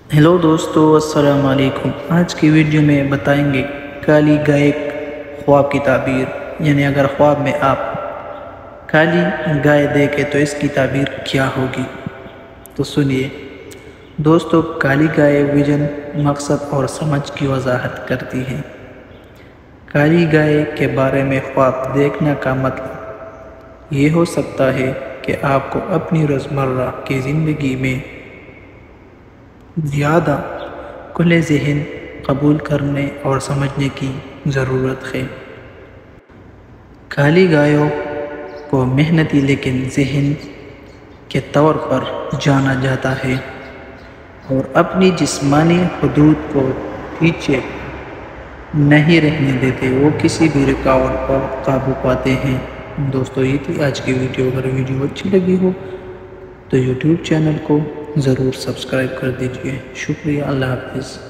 Hello दोस्तों, अस्सलाम वालेकुम। आज की वीडियो में बताएंगे काली गाय ख्वाब की ताबीर। यानी अगर ख्वाब में आप काली गाय देखें तो इसकी ताबीर क्या होगी। तो सुनिए दोस्तों, काली गाय विजन, मकसद और समझ की वजाहत करती है। काली गाय के बारे में ख्वाब देखने का मतलब ये हो सकता है कि आपको अपनी रोज़मर्रा की ज़िंदगी में ज़्यादा खुले ज़हन कबूल करने और समझने की ज़रूरत है। काली गायों को मेहनती लेकिन ज़हन के तौर पर जाना जाता है और अपनी जिस्मानी हदूद को पीछे नहीं रहने देते। वो किसी भी रुकावट पर काबू पाते हैं। दोस्तों, ये थी आज की वीडियो। अगर वीडियो अच्छी लगी हो तो यूट्यूब चैनल को ज़रूर सब्सक्राइब कर दीजिए। शुक्रिया। अल्लाह हाफ़िज़।